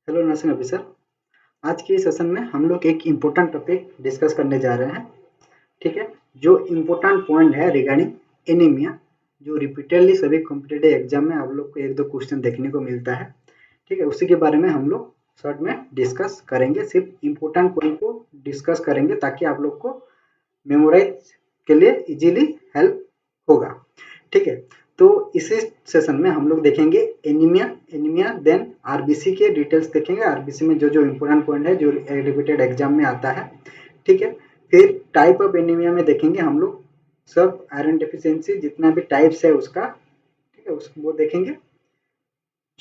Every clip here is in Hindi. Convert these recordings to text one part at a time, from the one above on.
Hello nursing officer. आज के सेशन में हम लोग एक इम्पोर्टेंट टॉपिक डिस्कस करने जा रहे हैं। ठीक है, जो इम्पोर्टेंट पॉइंट है रिगार्डिंग एनीमिया, जो रिपीटेडली सभी कॉम्पिटिटिव एग्जाम में आप लोग को एक दो क्वेश्चन देखने को मिलता है। ठीक है, उसी के बारे में हम लोग शॉर्ट में डिस्कस करेंगे। सिर्फ इम्पोर्टेंट पॉइंट को डिस्कस करेंगे ताकि आप लोग को मेमोराइज के लिए इजीली हेल्प होगा। ठीक है, तो इसी सेशन में हम लोग देखेंगे एनीमिया एनीमिया देन आरबीसी के डिटेल्स देखेंगे। आरबीसी में जो जो इम्पोर्टेंट पॉइंट है जो रिपीटेड एग्जाम में आता है। ठीक है, फिर टाइप ऑफ एनीमिया में देखेंगे हम लोग सब आयरन डेफिशिएंसी जितना भी टाइप्स है उसका। ठीक है, वो देखेंगे।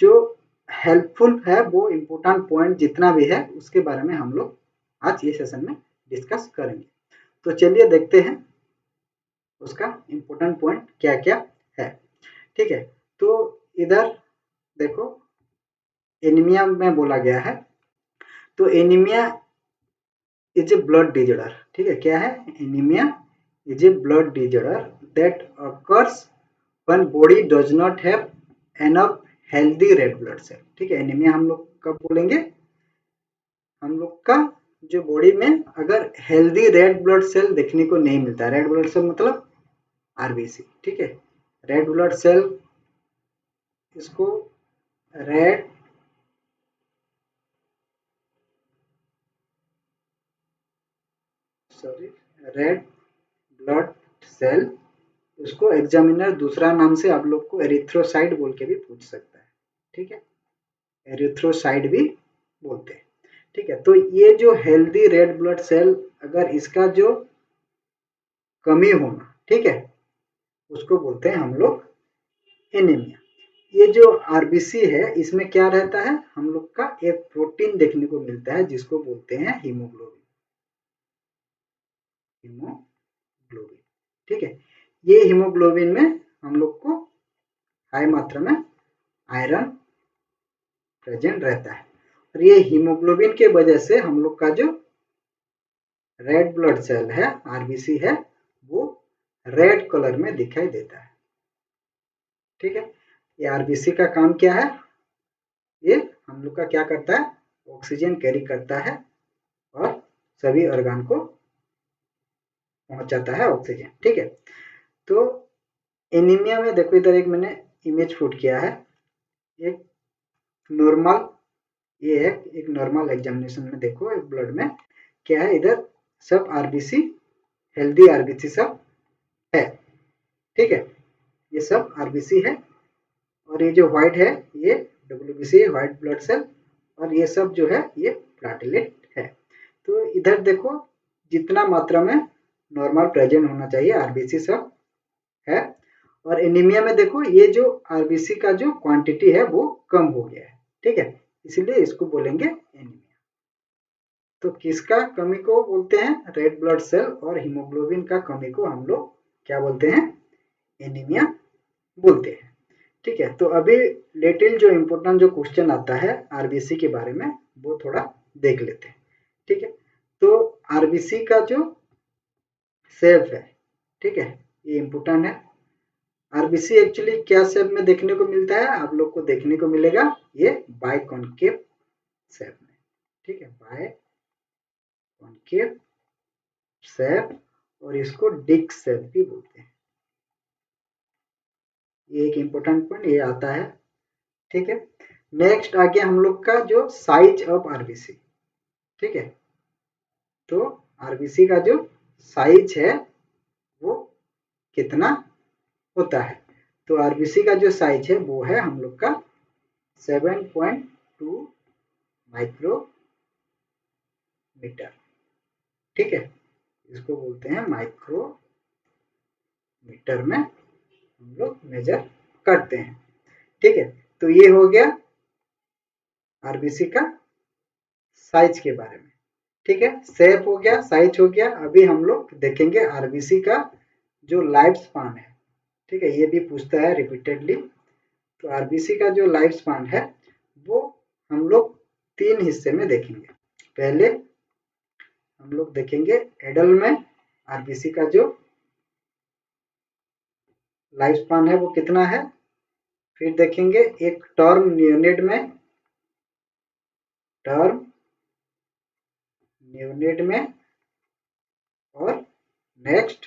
जो हेल्पफुल है वो इम्पोर्टेंट पॉइंट जितना भी है उसके बारे में हम लोग आज ये सेशन में डिस्कस करेंगे। तो चलिए देखते हैं उसका इम्पोर्टेंट पॉइंट क्या क्या है। ठीक है, तो इधर देखो एनीमिया में बोला गया है। तो anaemia is a blood disorder. ठीक है, क्या है? Anaemia is a blood disorder that occurs when body does not have enough healthy red blood cell. ठीक है, एनीमिया हम लोग कब बोलेंगे? हम लोग का जो बॉडी में अगर हेल्दी रेड ब्लड सेल देखने को नहीं मिलता। रेड ब्लड सेल मतलब आरबीसी। ठीक है, रेड ब्लड सेल, इसको red sorry red blood cell, उसको एग्जामिनर दूसरा नाम से आप लोग को एरिथ्रोसाइट बोल के भी पूछ सकता है। ठीक है, एरिथ्रोसाइट भी बोलते हैं। ठीक है, तो ये जो हेल्दी रेड ब्लड सेल अगर इसका जो कमी होना, ठीक है, उसको बोलते हैं हम लोग एनीमिया। ये जो आरबीसी है इसमें क्या रहता है? हम लोग का एक प्रोटीन देखने को मिलता है जिसको बोलते हैं हीमोग्लोबिन। हीमोग्लोबिन, ठीक है, ये हीमोग्लोबिन में हम लोग को हाई मात्रा में आयरन प्रेजेंट रहता है। और ये हीमोग्लोबिन के वजह से हम लोग का जो रेड ब्लड सेल है, आरबीसी है, वो रेड कलर में दिखाई देता है। ठीक है, ये आरबीसी का काम क्या है? ये हम लोग का क्या करता है? ऑक्सीजन कैरी करता है और सभी ऑर्गन को पहुंचाता है ऑक्सीजन। ठीक है, तो एनीमिया में देखो इधर एक मैंने इमेज फुट किया है। एक नॉर्मल, ये है एक नॉर्मल एग्जामिनेशन में देखो एक ब्लड में क्या है। इधर सब आरबीसी, हेल्दी आरबीसी सब है। ठीक है, ये सब आरबीसी है और ये जो व्हाइट है ये डब्ल्यूबीसी है, व्हाइट ब्लड सेल। और ये सब जो है ये प्लेटलेट है। तो इधर देखो जितना मात्रा में नॉर्मल प्रेजेंट होना चाहिए आरबीसी सब है। और एनीमिया में देखो ये जो आरबीसी का जो क्वांटिटी है वो कम हो गया है। ठीक है, इसलिए इसको बोलेंगे एनीमिया। तो किसका कमी को बोलते हैं? रेड ब्लड सेल और हीमोग्लोबिन का कमी को हम लोग क्या बोलते हैं? एनीमिया बोलते हैं। ठीक है, तो अभी लिटिल जो इम्पोर्टेंट जो क्वेश्चन आता है आरबीसी के बारे में वो थोड़ा देख लेते हैं। ठीक है, तो आरबीसी का जो शेप है, ठीक है, ये इम्पोर्टेंट है। आरबीसी एक्चुअली क्या शेप में देखने को मिलता है? आप लोग को देखने को मिलेगा ये बाइकॉन्केव शेप में। ठीक है, बाइकॉन्केव शेप, और इसको डिस्क शेप भी बोलते हैं। ये एक इम्पोर्टेंट पॉइंट ये आता है। ठीक है, नेक्स्ट आ गया हम लोग का जो साइज ऑफ आरबीसी। ठीक है, तो आरबीसी का जो साइज है वो कितना होता है? तो आरबीसी का जो साइज है वो है हम लोग का 7.2 माइक्रोमीटर। ठीक है, इसको बोलते हैं माइक्रोमीटर में हम लोग मेजर करते हैं। ठीक है, तो ये हो गया आरबीसी का साइज के बारे में। ठीक है, शेप हो गया, साइज हो गया। अभी हम लोग देखेंगे आरबीसी का जो लाइफ स्पान है। ठीक है, ये भी पूछता है रिपीटेडली। तो आरबीसी का जो लाइफ स्पान है वो हम लोग तीन हिस्से में देखेंगे। पहले हम लोग देखेंगे एडल्ट में आरबीसी का जो लाइफ स्पान है वो कितना है। फिर देखेंगे एक टर्म यूनिट में टर्म न्यूनेट में और नेक्स्ट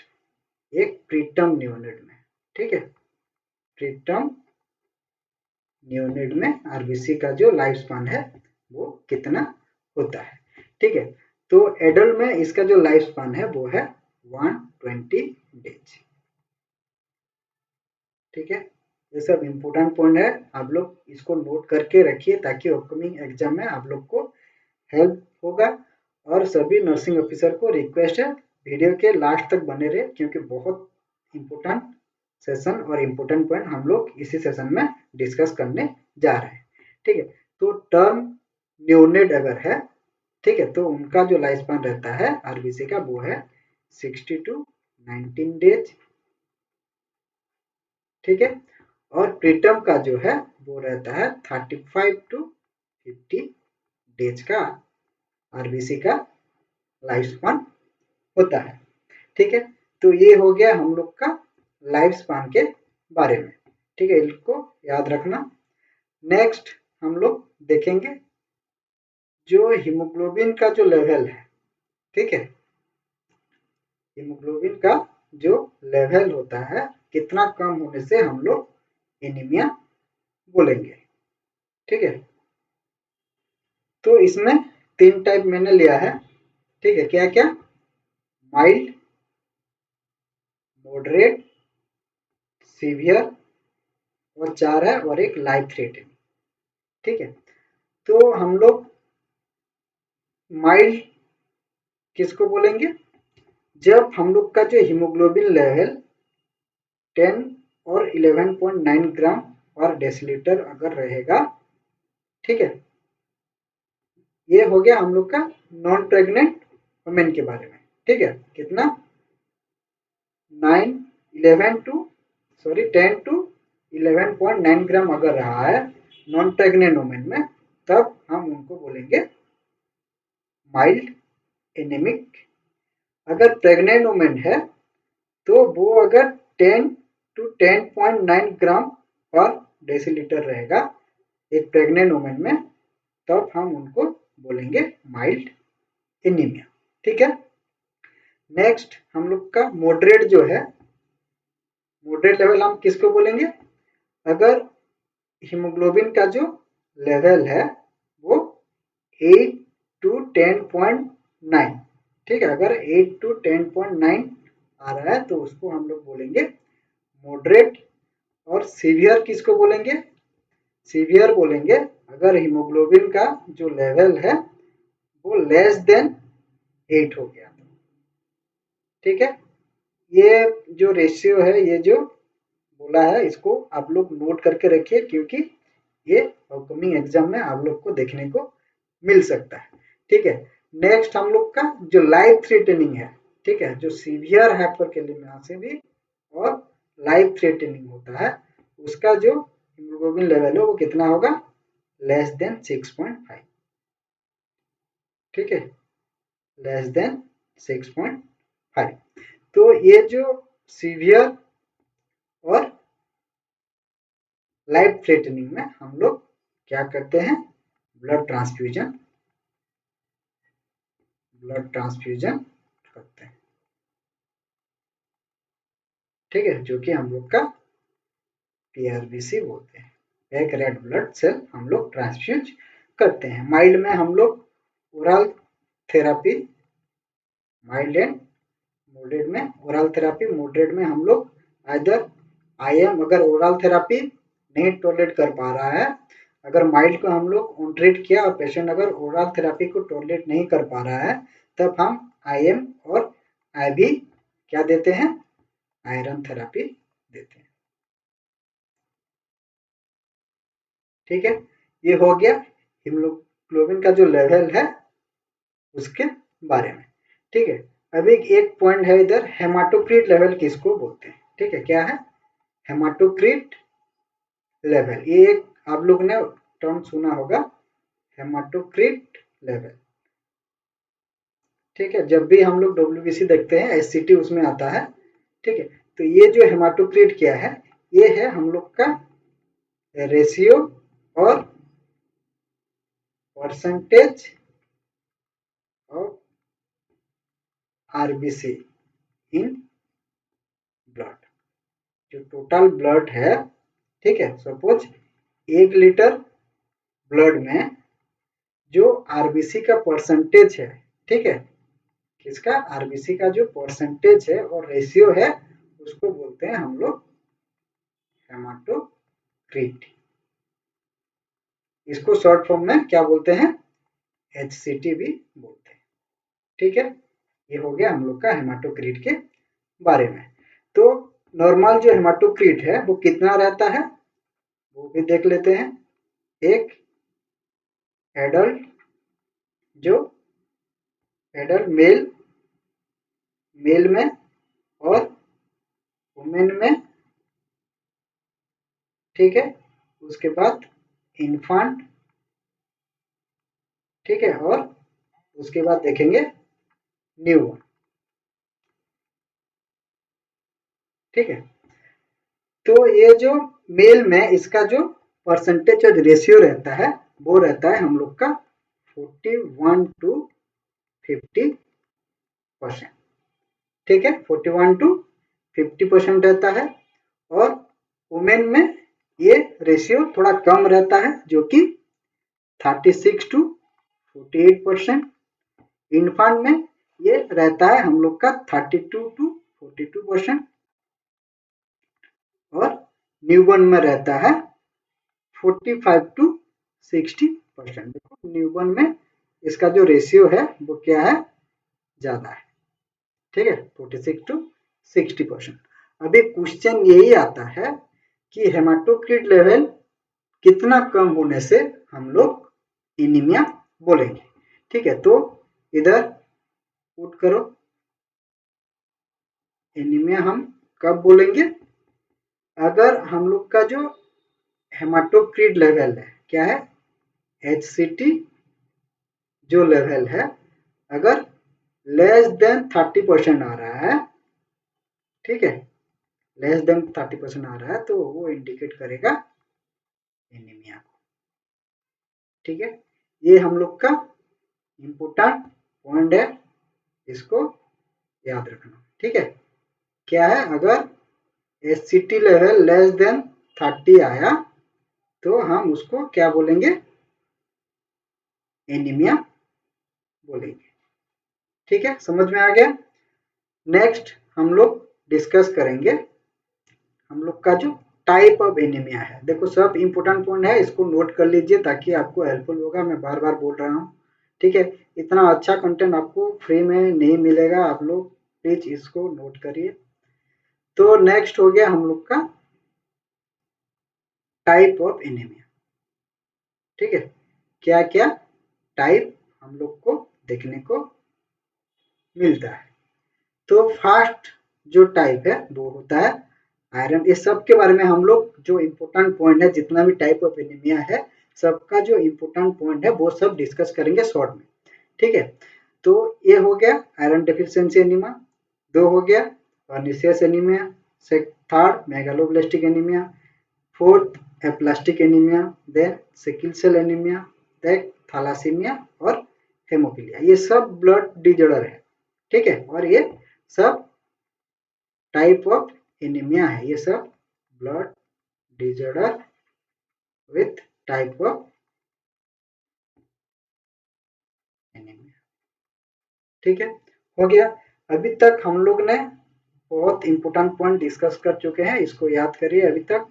एक प्रीटर्म न्यूनेट में। ठीक है, प्रीटर्म न्यूनेट में आरबीसी का जो लाइफ स्पान है वो कितना होता है। ठीक है, तो एडल्ट में इसका जो लाइफ स्पान है वो है 120 डेज। ठीक है, ये सब इम्पोर्टेंट पॉइंट है, आप लोग इसको नोट करके रखिए ताकि अपकमिंग एग्जाम में आप लोग को हेल्प होगा। और सभी नर्सिंग ऑफिसर को रिक्वेस्ट है वीडियो के लास्ट तक बने रहे, क्योंकि बहुत इम्पोर्टेंट सेशन और इम्पोर्टेंट पॉइंट हम लोग इसी सेशन में डिस्कस करने जा रहे हैं। ठीक है, तो टर्म न्यूनेट अगर है, ठीक है, तो उनका जो लाइफ स्पान रहता है आरबीसी का वो है 60 to 19 डेज। ठीक है, और प्रीटर्म का जो है वो रहता है 35 to 50 डेज का आरबीसी का लाइफ स्पान होता है। ठीक है, तो ये हो गया हम लोग का लाइफ स्पान के बारे में। ठीक है, इसको याद रखना। नेक्स्ट हम लोग देखेंगे जो हीमोग्लोबिन का जो लेवल है। ठीक है, हीमोग्लोबिन का जो लेवल होता है कितना कम होने से हम लोग एनीमिया बोलेंगे। ठीक है, तो इसमें 3 टाइप मैंने लिया है। ठीक है, क्या क्या? माइल्ड, मॉडरेट, सीवियर और 4 है और एक लाइफ थ्रेटनिंग। ठीक है, तो हम लोग माइल्ड किसको बोलेंगे? जब हम लोग का जो हीमोग्लोबिन लेवल 10 और 11.9 ग्राम पर डेसीलीटर अगर रहेगा। ठीक है, ये हो गया हम लोग का नॉन प्रेग्नेंट वुमेन के बारे में। ठीक है, कितना? 10 to 11.9 ग्राम अगर रहा है नॉन प्रेग्नेंट वुमेन में, तब हम उनको बोलेंगे माइल्ड एनीमिक। अगर प्रेग्नेंट वुमेन है तो वो अगर 10 to 10.9 ग्राम पर डेसीलीटर रहेगा एक प्रेग्नेंट वुमेन में, तब हम उनको बोलेंगे माइल्ड एनीमिया। ठीक है, नेक्स्ट हम लोग का मॉडरेट जो है, मॉडरेट लेवल हम किसको बोलेंगे? अगर हीमोग्लोबिन का जो लेवल है वो 8 to 10.9। ठीक है, अगर 8 to 10.9 आ रहा है तो उसको हम लोग बोलेंगे मॉडरेट। और सीवियर किसको बोलेंगे? सीवियर बोलेंगे अगर हीमोग्लोबिन का जो लेवल है वो लेस देन 8 हो गया। ठीक है, ये जो रेशियो है, ये जो बोला है, इसको आप लोग नोट करके रखिए, क्योंकि ये अपकमिंग एग्जाम में आप लोग को देखने को मिल सकता है। ठीक है, नेक्स्ट हम लोग का जो लाइफ थ्रेटनिंग है। ठीक है, जो सीवियर हाइपरकैलेमिया से भी और लाइफ थ्रेटनिंग होता है, उसका जो हीमोग्लोबिन लेवल है वो कितना होगा? Less than 6.5। ठीक है, लेस देन 6.5। तो ये जो सीवियर और लाइफ थ्रेटनिंग में हम लोग क्या करते हैं? ब्लड ट्रांसफ्यूजन करते हैं। ठीक है, जो कि हम लोग का पीआरबीसी बोलते हैं, एक रेड ब्लड सेल हम लोग ट्रांसफ्यूज करते हैं। माइल्ड में हम लोग oral therapy, mild and moderate में ओरल थेरापी, मॉडरेट में हम लोग आइदर आईएम, अगर ओरल थेरापी नहीं टॉलरेट कर पा रहा है, अगर माइल्ड को हम लोग ऑन ट्रीट किया और पेशेंट अगर ओरल थेरापी को टॉलरेट नहीं कर पा रहा है, तब हम आईएम और आईवी क्या देते हैं? आयरन थेरापी देते हैं। ठीक है, ये हो गया हीमोग्लोबिन का जो लेवल है उसके बारे में। ठीक है, अभी एक पॉइंट है इधर, हेमाटोक्रिट लेवल किसको बोलते हैं? ठीक है, क्या है हेमाटोक्रिट लेवल? ये एक आप लोग ने टर्म सुना होगा, हेमाटोक्रिट लेवल। ठीक है, जब भी हम लोग डब्ल्यूबीसी देखते हैं एससीटी उसमें आता है। ठीक है, तो ये जो हेमाटोक्रिट क्या है? ये है हम लोग का रेशियो और percentage of RBC in blood, जो टोटल ब्लड है, ठीक है, सपोज 1 लीटर ब्लड में जो आरबीसी का परसेंटेज है, ठीक है, किसका, आरबीसी का जो परसेंटेज है और रेशियो है, उसको बोलते हैं हम लोग हेमाटोक्रिट। इसको शॉर्ट फॉर्म में क्या बोलते हैं, एचसीटी भी बोलते हैं, ठीक है। ये हो गया हम लोग का हेमाटोक्रिट के बारे में। तो नॉर्मल जो हेमाटोक्रिट है वो कितना रहता है, वो भी देख लेते हैं। एक एडल्ट, जो एडल्ट मेल में और वुमेन में, ठीक है, उसके बाद इन्फांट, ठीक है, और उसके बाद देखेंगे न्यूबॉर्न, ठीक है। तो ये जो मेल में इसका जो परसेंटेज और रेशियो रहता है वो रहता है हम लोग का 41 to 50%, ठीक है, 41 to 50% रहता है। और वुमेन में ये रेशियो थोड़ा कम रहता है, जो कि 36 to 48%। इन्फांट में ये रहता है हम लोग का 32 to 42%। और न्यूबॉर्न में रहता है 45 to 60%। देखो न्यूबॉर्न में इसका जो रेशियो है वो क्या है, ज्यादा है, ठीक है, 46 to 60%। अभी क्वेश्चन यही आता है कि हेमाटोक्रिट लेवल कितना कम होने से हम लोग एनीमिया बोलेंगे, ठीक है। तो इधर पुट करो, एनीमिया हम कब बोलेंगे, अगर हम लोग का जो हेमाटोक्रिट लेवल है क्या है, एचसीटी जो लेवल है, अगर लेस देन 30% आ रहा है, ठीक है, लेस देन 30% आ रहा है तो वो इंडिकेट करेगा एनीमिया को, ठीक है। ये हम लोग का इम्पोर्टेंट पॉइंट है, इसको याद रखना, ठीक है। क्या है, अगर एचसीटी लेवल लेस देन 30 आया तो हम उसको क्या बोलेंगे, एनीमिया बोलेंगे, ठीक है, समझ में आ गया। नेक्स्ट हम लोग डिस्कस करेंगे हम लोग का जो टाइप ऑफ एनीमिया है। देखो सब इंपोर्टेंट पॉइंट है, इसको नोट कर लीजिए ताकि आपको हेल्पफुल होगा। मैं बार बार बोल रहा हूँ, ठीक है, इतना अच्छा कंटेंट आपको फ्री में नहीं मिलेगा, आप लोग प्लीज इसको नोट करिए। तो नेक्स्ट हो गया हम लोग का टाइप ऑफ एनीमिया, ठीक है, क्या क्या टाइप हम लोग को देखने को मिलता है। तो फर्स्ट जो टाइप है वो होता है आयरन। इस सब के बारे में हम लोग जो इम्पोर्टेंट पॉइंट है, जितना भी टाइप ऑफ एनीमिया है सबका जो इम्पोर्टेंट पॉइंट है वो सब डिस्कस करेंगे शॉर्ट में, ठीक है। तो ये हो गया आयरन डेफिशिएंसी एनीमिया। दो हो गया pernicious anaemia, third megaloblastic anaemia, fourth aplastic anaemia, then sickle cell anaemia, then thalassaemia और हेमोफीलिया। ये सब ब्लड डिजॉर्डर है, ठीक है, और ये सब टाइप ऑफ एनीमिया है, ये सब blood disorder with type of anaemia, ठीक है, हो गया। अभी तक हम लोग ने बहुत इंपॉर्टेंट पॉइंट डिस्कस कर चुके हैं, इसको याद करिए अभी तक।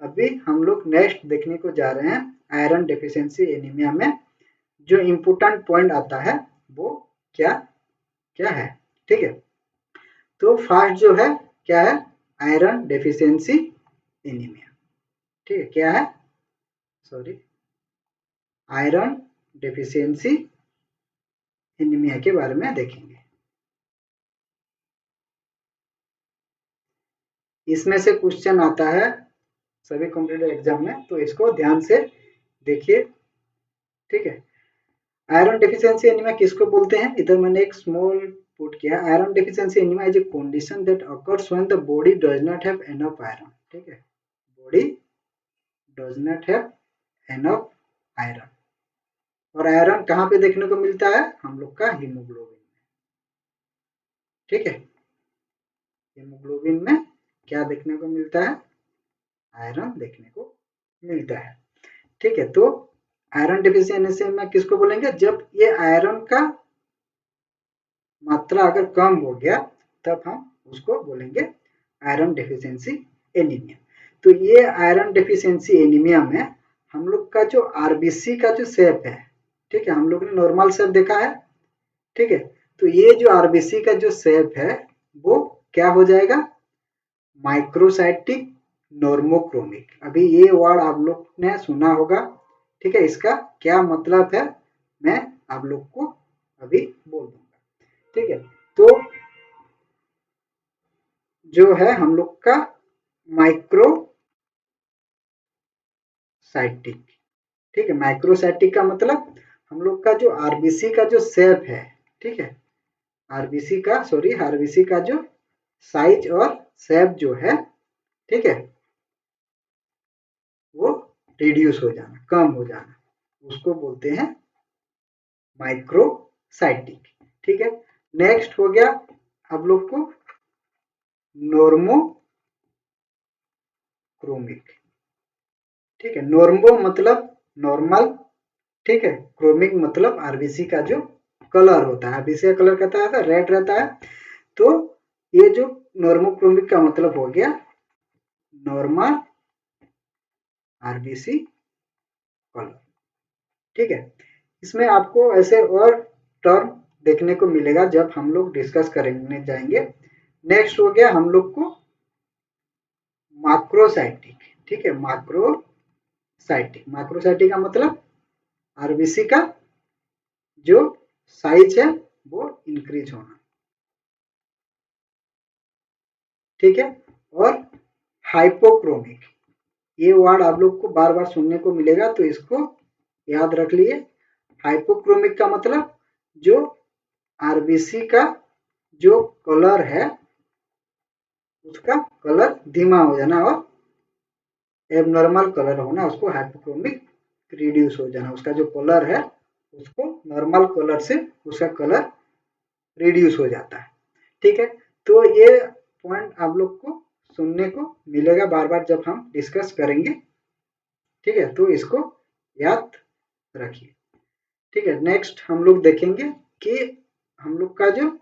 अभी हम लोग नेक्स्ट देखने को जा रहे हैं आयरन डेफिशिएंसी एनीमिया में जो इम्पोर्टेंट पॉइंट आता है वो क्या क्या है, ठीक है। तो फर्स्ट जो है क्या है, आयरन डेफिशिएंसी एनीमिया, ठीक है, क्या है, सॉरी, आयरन डेफिशिएंसी एनीमिया के बारे में देखेंगे। इसमें से क्वेश्चन आता है सभी कॉम्पिटिटिव एग्जाम में, तो इसको ध्यान से देखिए, ठीक है। आयरन डेफिशिएंसी एनीमिया किसको बोलते हैं, इधर मैंने एक स्मॉल पुट किया। Iron deficiency anaemia is a condition that occurs when the body does not have enough iron, ठीक है, body does not have enough iron और आयरन कहाँ पे देखने को मिलता है? हम लोग का हीमोग्लोबिन में। ठीक है, हीमोग्लोबिन में क्या देखने को मिलता है? आयरन देखने को मिलता है। ठीक है, तो आयरन डिफिशियंसी में किसको बोलेंगे? जब ये आयरन का मात्रा अगर कम हो गया तब हम उसको बोलेंगे आयरन डेफिशिएंसी एनीमिया। तो ये आयरन डेफिशिएंसी एनीमिया में हम लोग का जो आरबीसी का जो शेप है, ठीक है, हम लोग ने नॉर्मल शेप देखा है। ठीक है, तो ये जो आरबीसी का जो शेप है वो क्या हो जाएगा? Microcytic normochromic. अभी ये वर्ड आप लोग ने सुना होगा। ठीक है, इसका क्या मतलब है मैं आप लोग को अभी बोल दूंगा। ठीक है, तो जो है हम लोग का माइक्रोसाइटिक। ठीक है, माइक्रोसाइटिक का मतलब हम लोग का जो आरबीसी का जो शेप है, ठीक है, आरबीसी का जो साइज और शेप जो है, ठीक है, वो रिड्यूस हो जाना, कम हो जाना, उसको बोलते हैं माइक्रोसाइटिक। ठीक है, नेक्स्ट हो गया आप लोग को नॉर्मोक्रोमिक। ठीक है, नॉर्मो मतलब नॉर्मल, ठीक है, क्रोमिक मतलब आरबीसी का जो कलर होता है, आरबीसी का कलर कहता है रेड रहता है। तो ये जो नॉर्मोक्रोमिक का मतलब हो गया नॉर्मल आरबीसी कलर। ठीक है, इसमें आपको ऐसे और टर्म देखने को मिलेगा जब हम लोग डिस्कस करने जाएंगे। नेक्स्ट हो गया हम लोग को माक्रोसाइटिक। ठीक है, माक्रोसाइटिक का मतलब आरबीसी का जो साइज है वो इंक्रीज होना। ठीक है, और हाइपोक्रोमिक, ये वर्ड आप लोग को बार बार सुनने को मिलेगा तो इसको याद रख लिए। हाइपोक्रोमिक का मतलब जो आरबीसी का जो कलर है उसका कलर धीमा हो जाना और एबनॉर्मल कलर होना, उसको हाइपोक्रोमिक रिड्यूस हो जाना, उसका जो कलर है उसको नॉर्मल कलर से उसका कलर रिड्यूस हो जाता है। ठीक है, तो ये पॉइंट आप लोग को सुनने को मिलेगा बार बार जब हम डिस्कस करेंगे। ठीक है, तो इसको याद रखिए। ठीक है, नेक्स्ट हम लोग देखेंगे कि हम लोग का जो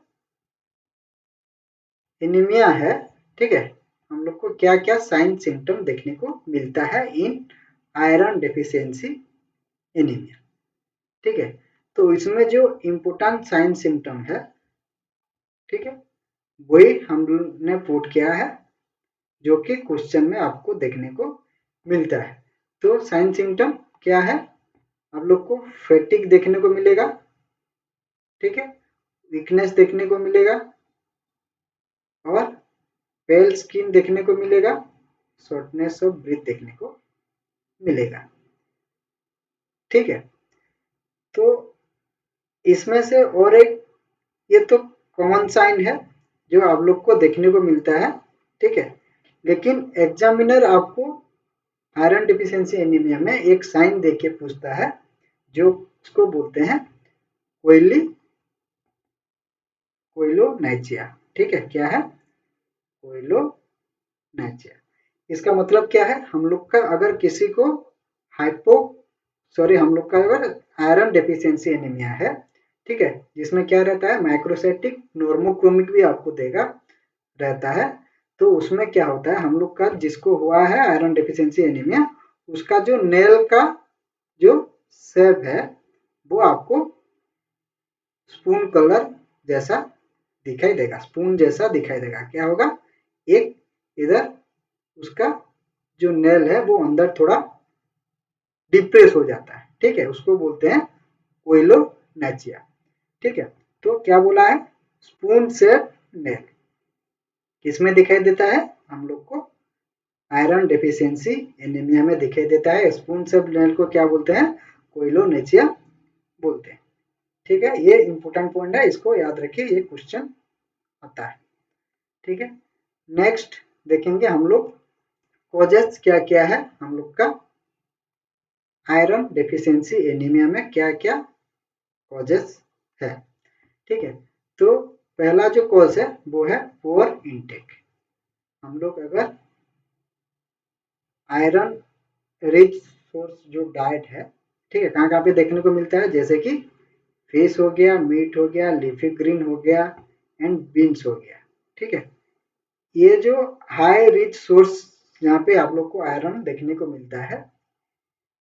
एनीमिया है, ठीक है, हम लोग को क्या क्या साइन सिम्टम देखने को मिलता है इन आयरन डेफिशिएंसी एनीमिया। ठीक है, तो इसमें जो इम्पोर्टेंट साइन सिम्टम है, ठीक है, वही हमने पुट किया है जो कि क्वेश्चन में आपको देखने को मिलता है। तो साइन सिम्टम क्या है? आप लोग को फैटिक देखने को मिलेगा, ठीक है, वीकनेस देखने को मिलेगा और पेल स्किन देखने को मिलेगा, शॉर्टनेस ऑफ ब्रीथ देखने को मिलेगा। ठीक है, तो इसमें से और एक, ये तो कॉमन साइन है जो आप लोग को देखने को मिलता है। ठीक है, लेकिन एग्जामिनर आपको आयरन डिफिशियंसी एनीमिया में एक साइन देके पूछता है जो उसको बोलते हैं कोयली कोइलोनैचिया। ठीक है, क्या है? कोइलोनैचिया। इसका मतलब क्या है? हम लोग का अगर किसी को हाइपो हम लोग का अगर आयरन डेफिशिएंसी एनीमिया है, ठीक है, जिसमें क्या रहता है माइक्रोसाइटिक नॉर्मोक्रोमिक भी आपको देगा रहता है, तो उसमें क्या होता है हम लोग का जिसको हुआ है आयरन डेफिशिएंसी एनीमिया, उसका जो नेल का जो शेप है वो आपको स्पून कलर जैसा दिखाई देगा, स्पून जैसा दिखाई देगा। क्या होगा? एक इधर उसका जो नेल है वो अंदर थोड़ा डिप्रेस हो जाता है। ठीक है, उसको बोलते हैं कोइलोनैचिया। ठीक है, तो क्या बोला है? स्पून शेप नेल किसमें दिखाई देता है? हम लोग को आयरन डेफिशिएंसी एनीमिया में दिखाई देता है। स्पून शेप नेल को क्या बोलते हैं? कोइलोनैचिया बोलते हैं। ठीक है, ये इंपॉर्टेंट पॉइंट है, इसको याद रखिए, ये क्वेश्चन आता है। ठीक है, नेक्स्ट देखेंगे हम लोग कॉजेस क्या क्या है हम लोग का आयरन डेफिशिएंसी एनीमिया में क्या क्या कॉजेस है। ठीक है, तो पहला जो कॉज है वो है पुअर इनटेक। हम लोग अगर आयरन रिच सोर्स जो डाइट है, ठीक है, कहाँ कहाँ पे देखने को मिलता है, जैसे कि फिश हो गया, मीट हो गया, लीफी ग्रीन हो गया एंड बीन्स हो गया। ठीक है, ये जो हाई रिच सोर्स यहाँ पे आप लोग को आयरन देखने को मिलता है,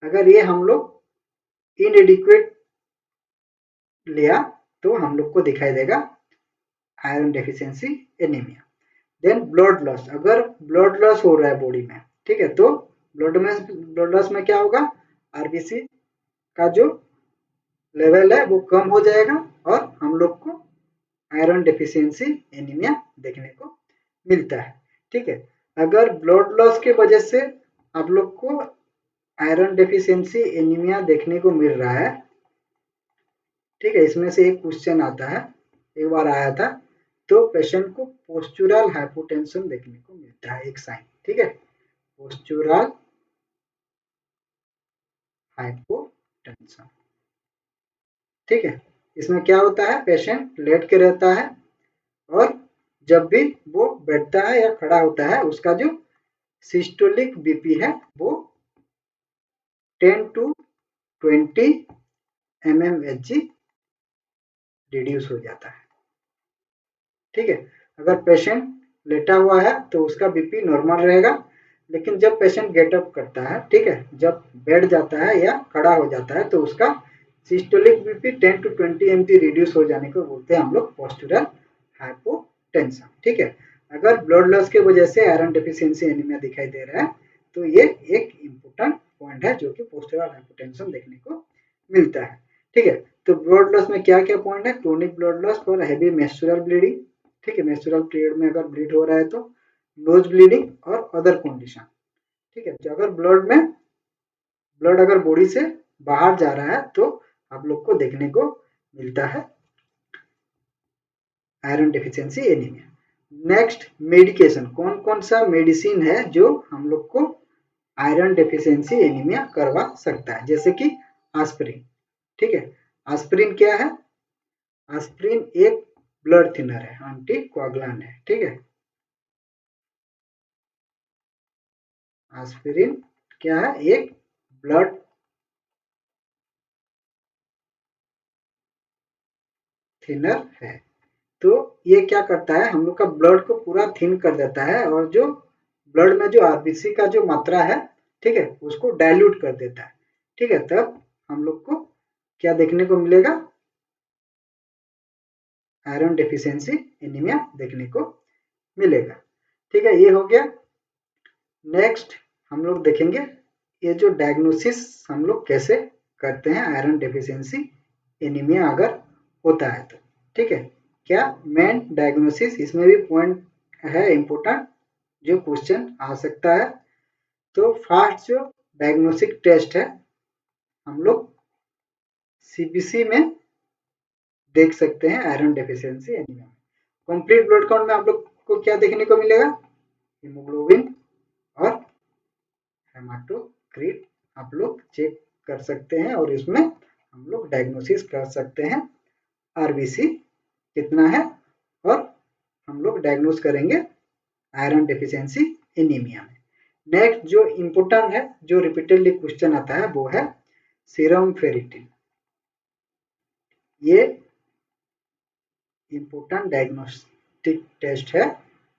अगर ये हम लोग इनएडिक्वेट लिया तो हम लोग को दिखाई देगा iron deficiency anaemia. Then blood loss, अगर ब्लड लॉस हो रहा है बॉडी में, ठीक है, तो ब्लड लॉस में क्या होगा, आरबीसी का जो लेवल है वो कम हो जाएगा और हम लोग को आयरन डेफिशिएंसी एनीमिया देखने को मिलता है। ठीक है, अगर ब्लड लॉस के वजह से आप लोग को आयरन डेफिशिएंसी एनीमिया देखने को मिल रहा है, ठीक है, इसमें से एक क्वेश्चन आता है, एक बार आया था, तो पेशेंट को पोस्चुरल हाइपोटेंशन देखने को मिलता है, एक साइन। ठीक है, पोस्चुरल हाइपोटेंशन। ठीक है, इसमें क्या होता है, पेशेंट लेट के रहता है और जब भी वो बैठता है या खड़ा होता है उसका जो सिस्टोलिक बीपी है वो 10 to 20 mmHg रिड्यूस हो जाता है। ठीक है, अगर पेशेंट लेटा हुआ है तो उसका बीपी नॉर्मल रहेगा, लेकिन जब पेशेंट गेटअप करता है, ठीक है, जब बैठ जाता है या खड़ा हो जाता है तो उसका systolic BP 10 to 20 mg reduce हो जाने को बोलते हैं हम लोग पोस्चुरल हाइपोटेंशन। ठीक है, अगर ब्लड लॉस की वजह से आयरन डेफिशिएंसी एनीमिया दिखाई दे रहा है तो ये एक इम्पोर्टेंट पॉइंट है जो कि पोस्चुरल हाइपोटेंशन देखने को मिलता है। ठीक है, तो ब्लड लॉस में क्या क्या पॉइंट है, क्रोनिक ब्लड लॉस और हैवी मेंस्ट्रुअल ब्लीडिंग। ठीक है, मेंस्ट्रुअल पीरियड में अगर ब्लीड हो रहा है तो नोज ब्लीडिंग और अदर कंडीशन। ठीक है, तो अगर ब्लड अगर बॉडी से बाहर जा रहा है तो आप लोग को देखने को मिलता है iron deficiency anaemia. Next, medication, कौन कौन सा मेडिसिन है जो हम लोग को आयरन डेफिशिएंसी एनीमिया करवा सकता है, जैसे कि एस्पिरिन। ठीक है, एस्पिरिन क्या है, एस्पिरिन एक ब्लड थिनर है, एंटी कोआगुलेंट है। ठीक है, एस्पिरिन क्या है, एक ब्लड थिनर है। तो ये क्या करता है, हम लोग का ब्लड को पूरा थिन कर देता है और जो ब्लड में जो आरबीसी का जो मात्रा है, ठीक है, उसको डाइल्यूट कर देता है। ठीक है, तब हम लोग को क्या देखने को मिलेगा, आयरन डेफिशिएंसी एनीमिया देखने को मिलेगा। ठीक है, ये हो गया। नेक्स्ट हम लोग देखेंगे ये जो डायग्नोसिस हम लोग कैसे करते हैं आयरन डेफिशिएंसी एनीमिया अगर होता है तो। ठीक है, क्या मेन डायग्नोसिस, इसमें भी पॉइंट है इम्पोर्टेंट जो क्वेश्चन आ सकता है। तो फर्स्ट जो डायग्नोस्टिक टेस्ट है हम लोग सीबीसी में देख सकते हैं iron deficiency anaemia. Complete blood count में आप लोग को क्या देखने को मिलेगा, हीमोग्लोबिन और हेमाटोक्रिट आप लोग चेक कर सकते हैं और इसमें हम लोग डायग्नोसिस कर सकते हैं आरबीसी कितना है और हम लोग डायग्नोस करेंगे आयरन डेफिशिएंसी एनीमिया में। नेक्स्ट जो इम्पोर्टेंट है, जो रिपीटेडली क्वेश्चन आता है वो है सीरम फेरिटिन। ये इम्पोर्टेंट डायग्नोस्टिक टेस्ट है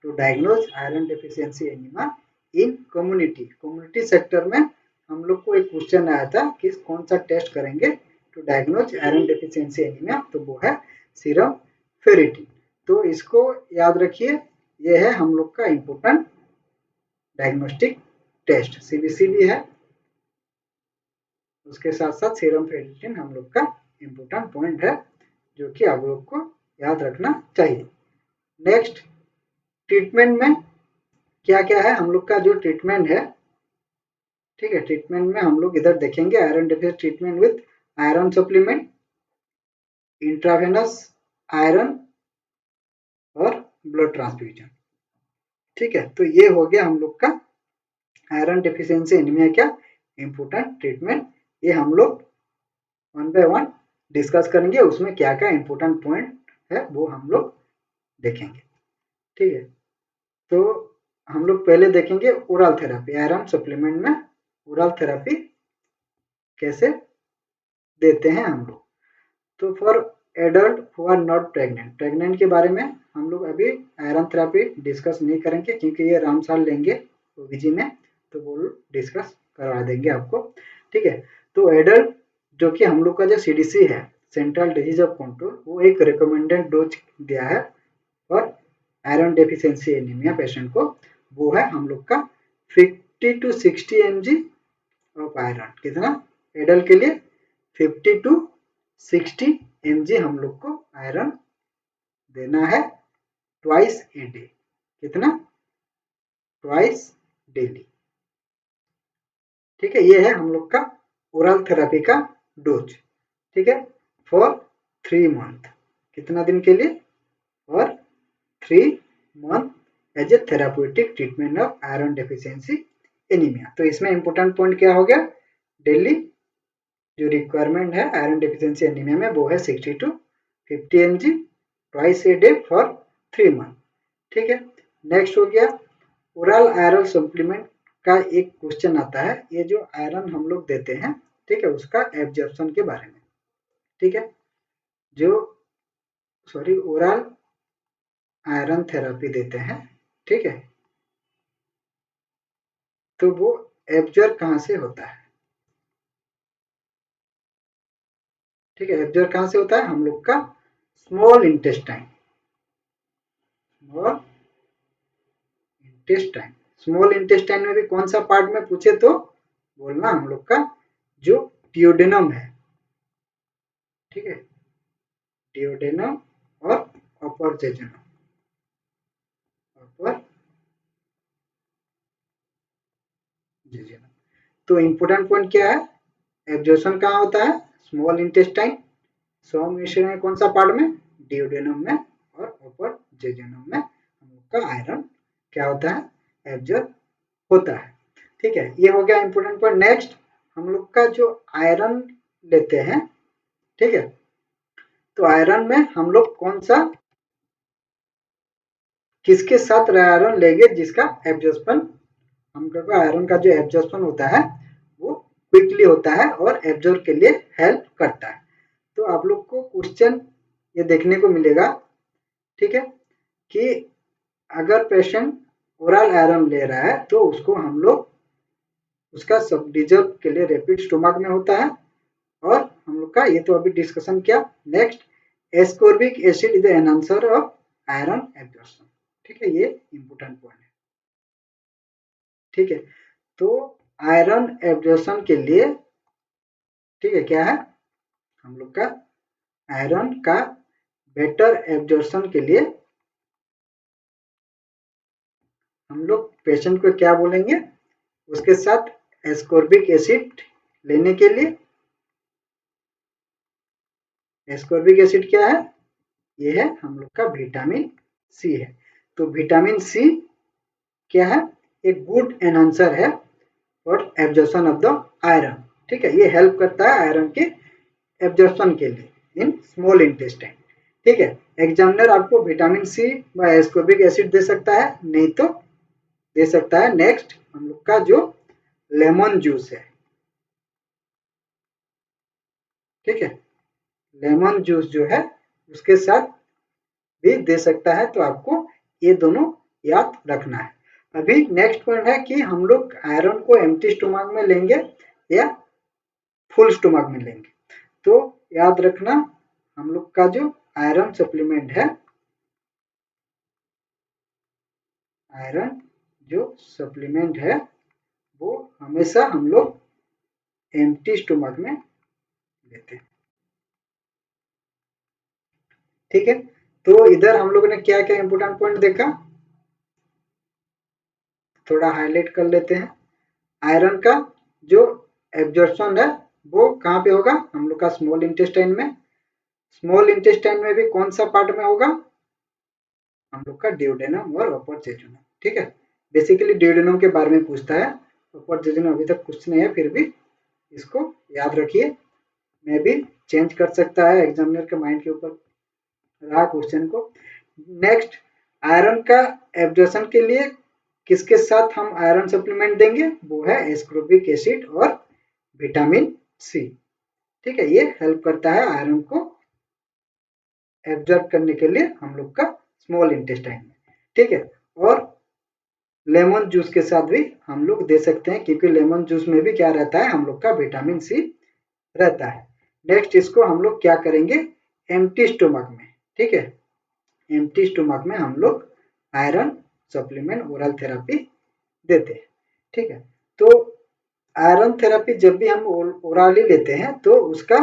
to diagnose iron deficiency anaemia in community sector में। हम लोग को एक क्वेश्चन आया था कि कौन सा टेस्ट करेंगे to diagnose iron deficiency anaemia, तो वो है सीरम फेरिटिन। तो इसको याद रखिए, ये है हम लोग का इम्पोर्टेंट डायग्नोस्टिक टेस्ट, सीबीसी भी है, उसके साथ साथ सीरम फेरिटिन हम लोग का इम्पोर्टेंट पॉइंट है जो कि आप लोग को याद रखना चाहिए। नेक्स्ट, ट्रीटमेंट में क्या क्या है, हम लोग का जो ट्रीटमेंट है, ठीक है, ट्रीटमेंट में हम लोग इधर देखेंगे iron deficiency treatment with iron supplement, intravenous iron और ब्लड ट्रांसफ्यूजन। ठीक है, तो ये हो गया हम लोग का आयरन डेफिशिएंसी एनीमिया का इम्पोर्टेंट ट्रीटमेंट ये हम लोग वन बाय वन डिस्कस करेंगे, उसमें क्या क्या इंपॉर्टेंट पॉइंट है वो हम लोग देखेंगे। ठीक है, तो हम लोग पहले देखेंगे ओरल थेरेपी, आयरन सप्लीमेंट में ओरल थेरेपी कैसे देते हैं हम लोग। तो for adult who are not pregnant, pregnant के बारे में हम लोग अभी आयरन थेरेपी डिस्कस नहीं करेंगे, क्योंकि ये रामसाल लेंगे ओबीजी में, तो वो डिस्कस करवा देंगे आपको। ठीक है, तो एडल्ट जो कि हम लोग का जो सीडीसी है, सेंट्रल डिजीज ऑफ कंट्रोल, वो एक रिकमेंडेड डोज दिया है और आयरन डेफिशिएंसी एनीमिया पेशेंट को, वो है हम लोग का 50 to 60 mg ऑफ आयरन। कितना एडल्ट के लिए 50 to 60 mg हम लोग को आयरन देना है ट्वाइस ए डे। कितना? Twice daily. ठीक है, ये है हम लोग का ओरल थेरेपी का डोज। ठीक है, फॉर 3 मंथ। कितना दिन के लिए? For 3 month as a therapeutic treatment of iron deficiency anaemia. तो इसमें इंपॉर्टेंट पॉइंट क्या हो गया? डेली जो रिक्वायरमेंट है आयरन डेफिशिएंसी एनीमिया में वो है 60 to 50 mg twice a day for 3 month. ठीक है, नेक्स्ट हो गया ओरल आयरन सप्लीमेंट का एक क्वेश्चन आता है, ये जो आयरन हम लोग देते हैं, ठीक है, उसका एब्जॉर्प्शन के बारे में। ठीक है, जो ओरल आयरन थेरेपी देते हैं, ठीक है, तो वो एब्जॉर्ब कहाँ से होता है? ठीक है, एब्जॉर्ब कहाँ से होता है? हम लोग का small intestine. Small intestine, small intestine में भी कौन सा पार्ट में पूछे तो बोलना हम लोग का जो ड्यूडेनम है। ठीक है, ड्यूडेनम और अपर जेजुनम। अपर जेजुनम। तो इंपोर्टेंट पॉइंट क्या है? एब्जॉर्प्शन कहाँ होता है? Small intestine. सो मिश्रण में कौन सा पार्ट में? ड्यूडेनम में और अपर जेजुनम में हम लोग का आयरन क्या होता है? एब्जॉर्ब होता है। ठीक है, ये हो गया इंपोर्टेंट पॉइंट। नेक्स्ट हम लोग का जो आयरन लेते हैं, ठीक है, तो आयरन में हम लोग कौन सा किसके साथ आयरन लेंगे जिसका एब्जॉर्प्शन, हम लोग का आयरन का जो एब्जॉर्प्शन होता है वो क्विकली होता है और एब्जॉर्ब के लिए हेल्प करता है। तो आप लोग को क्वेश्चन ये देखने को मिलेगा, ठीक है, कि अगर पेशेंट ओरल आयरन ले रहा है तो उसको हम लोग उसका सब डिजर्व के लिए रैपिड स्टोमक में होता है, और हम लोग का ये तो अभी डिस्कशन किया। Next, ascorbic acid is the enhancer of iron absorption. ठीक है, ये इंपोर्टेंट पॉइंट है। ठीक है, तो आयरन एब्जॉर्प्शन के लिए, ठीक है, क्या है हम लोग का आयरन का बेटर एब्जॉर्प्शन के लिए हम लोग पेशेंट को क्या बोलेंगे? उसके साथ एस्कॉर्बिक एसिड लेने के लिए। एस्कॉर्बिक एसिड क्या है? ये है हम लोग का विटामिन सी है। तो विटामिन सी क्या है? एक गुड एनहांसर है for absorption of the iron. ठीक है, ये हेल्प करता है आयरन के एब्जॉर्प्शन के लिए इन स्मॉल इंटेस्टाइन। ठीक है, एग्जामिनर आपको विटामिन सी व एस्कॉर्बिक एसिड दे सकता है, नहीं तो दे सकता है नेक्स्ट हम लोग का जो लेमन जूस है। ठीक है, लेमन जूस जो है उसके साथ भी दे सकता है, तो आपको ये दोनों याद रखना है। अभी नेक्स्ट पॉइंट है कि हम लोग आयरन को एम्प्टी स्टोमक में लेंगे या फुल स्टोमक में लेंगे। तो याद रखना हम लोग का जो आयरन सप्लीमेंट है, आयरन जो सप्लीमेंट है वो हमेशा हम लोग एम्प्टी स्टोमक में लेते हैं। ठीक है, तो इधर हम लोगों ने क्या क्या इंपोर्टेंट पॉइंट देखा, थोड़ा हाईलाइट कर लेते हैं। आयरन का जो एब्जॉर्प्शन है वो कहाँ पे होगा? हम लोग का स्मॉल इंटेस्टाइन में। स्मॉल इंटेस्टाइन में भी कौन सा पार्ट में होगा? हम लोग का ड्यूडेनम और अपर जेजुनम। ठीक है, बेसिकली ड्यूडेनम के बारे में पूछता है, अपर जेजुनम अभी तक कुछ नहीं है, फिर भी इसको याद रखिए, मैं भी चेंज कर सकता है एग्जामिनर के माइंड के ऊपर रहा क्वेश्चन को। नेक्स्ट, आयरन का एब्जॉर्प्शन के लिए किसके साथ हम आयरन सप्लीमेंट देंगे, वो है एस्कॉर्बिक एसिड और विटामिन सी। ठीक है, ये हेल्प करता है आयरन को एब्जॉर्ब करने के लिए हम लोग का स्मॉल इंटेस्टाइन में। ठीक है, और लेमन जूस के साथ भी हम लोग दे सकते हैं, क्योंकि लेमन जूस में भी क्या रहता है, हम लोग का विटामिन सी रहता है। नेक्स्ट, इसको हम लोग क्या करेंगे, एम्प्टी स्टोमक में। ठीक है, एम्प्टी स्टोमक में हम लोग आयरन सप्लीमेंट ओरल थेरेपी देते हैं। ठीक है, तो आयरन थेरेपी जब भी हम ओरली लेते हैं तो उसका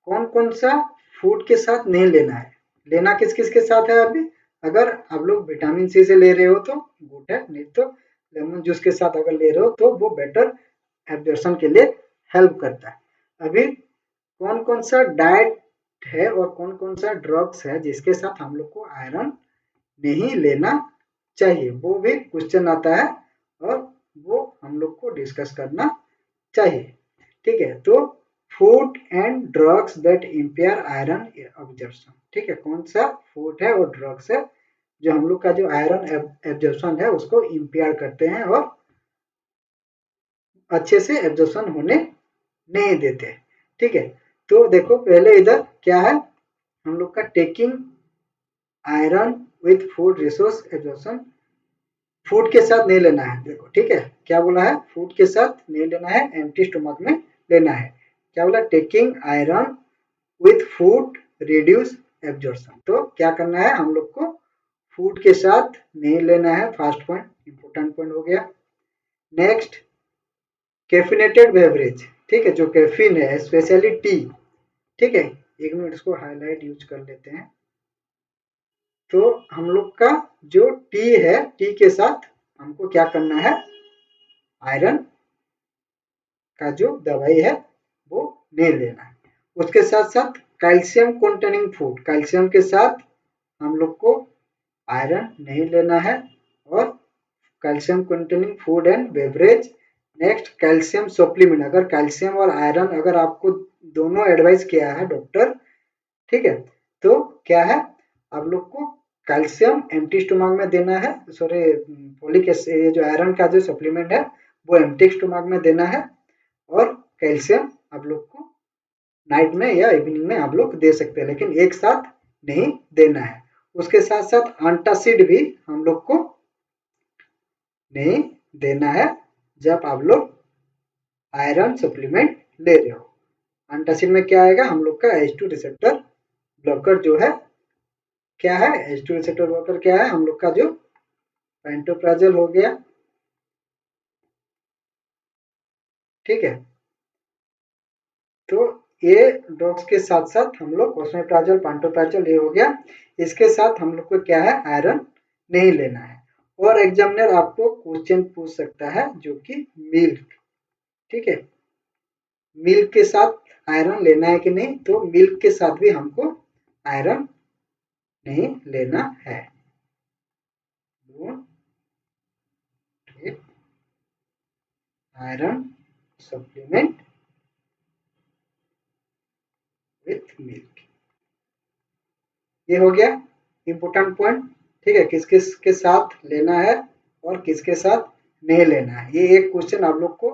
कौन कौन सा फूड के साथ नहीं लेना है, लेना किस किस के साथ है अभी, अगर आप लोग विटामिन सी से ले रहे हो तो गुड है, नहीं तो लेमन जूस के साथ अगर ले रहे हो तो वो बेटर एब्जॉर्प्शन के लिए हेल्प करता है। अभी कौन कौन सा डाइट है और कौन कौन सा ड्रग्स है जिसके साथ हम लोग को आयरन नहीं लेना चाहिए, वो भी क्वेश्चन आता है और वो हम लोग को डिस्कस करना चाहिए। ठीक है, तो food and drugs that empire iron absorption. ठीक है, कौन सा फूड है और ड्रग्स है जो हम लोग का जो आयरन एब्जॉर्प्शन है उसको इम्पेयर करते हैं और अच्छे से एब्जॉर्प्शन होने नहीं देते। ठीक है, तो देखो पहले इधर क्या है, हम लोग का taking iron with food resource absorption, food के साथ नहीं लेना है। देखो ठीक है, क्या बोला है, फूड के साथ नहीं लेना है, एम्प्टी स्टोमक में लेना है। क्या बोला, taking iron with food reduce absorption. तो क्या करना है, हम लोग को फूड के साथ नहीं लेना है, फर्स्ट पॉइंट, इंपॉर्टेंट पॉइंट हो गया। Next, caffeinated beverage. ठीक है, जो कैफीन है स्पेशली टी। ठीक है, एक मिनट इसको हाईलाइट यूज कर लेते हैं। तो हम लोग का जो टी है, टी के साथ हमको क्या करना है, आयरन का जो दवाई है वो नहीं लेना है। उसके साथ साथ कैल्शियम कंटेनिंग फूड, कैल्शियम के साथ हम लोग को आयरन नहीं लेना है, और calcium containing food and beverage. Next, calcium supplement, अगर कैल्शियम और आयरन अगर आपको दोनों एडवाइस किया है डॉक्टर, ठीक है, तो क्या है, आप लोग को कैल्शियम एम्प्टी स्टोमक में देना है, सॉरी फोलिक एसिड, ये जो आयरन का जो सप्लीमेंट है वो एम्प्टी स्टोमक में देना है, और कैल्शियम आप लोग को नाइट में या इवनिंग में आप लोग दे सकते हैं, लेकिन एक साथ नहीं देना है। उसके साथ साथ एंटासिड भी हम लोग को नहीं देना है जब आप लोग आयरन सप्लीमेंट ले रहे हो। एंटासिड में क्या आएगा, हम लोग का H2 रिसेप्टर ब्लॉकर जो है, क्या है, H2 रिसेप्टर ब्लॉकर क्या है, हम लोग का जो पेंटोप्राजोल हो गया। ठीक है, तो ये ड्रग्स के साथ साथ हम लोग ओसमेप्राजोल, पेंटोप्राजोल ये हो गया, इसके साथ हम लोग को क्या है, आयरन नहीं लेना है। और एग्जामिनर आपको क्वेश्चन पूछ सकता है जो कि मिल्क। ठीक है, मिल्क के साथ आयरन लेना है कि नहीं, तो मिल्क के साथ भी हमको आयरन नहीं लेना है। आयरन सप्लीमेंट विथ मिल्क, ये हो गया इंपॉर्टेंट पॉइंट। ठीक है, किस किस के साथ लेना है और किसके साथ नहीं लेना है, ये एक क्वेश्चन आप लोग को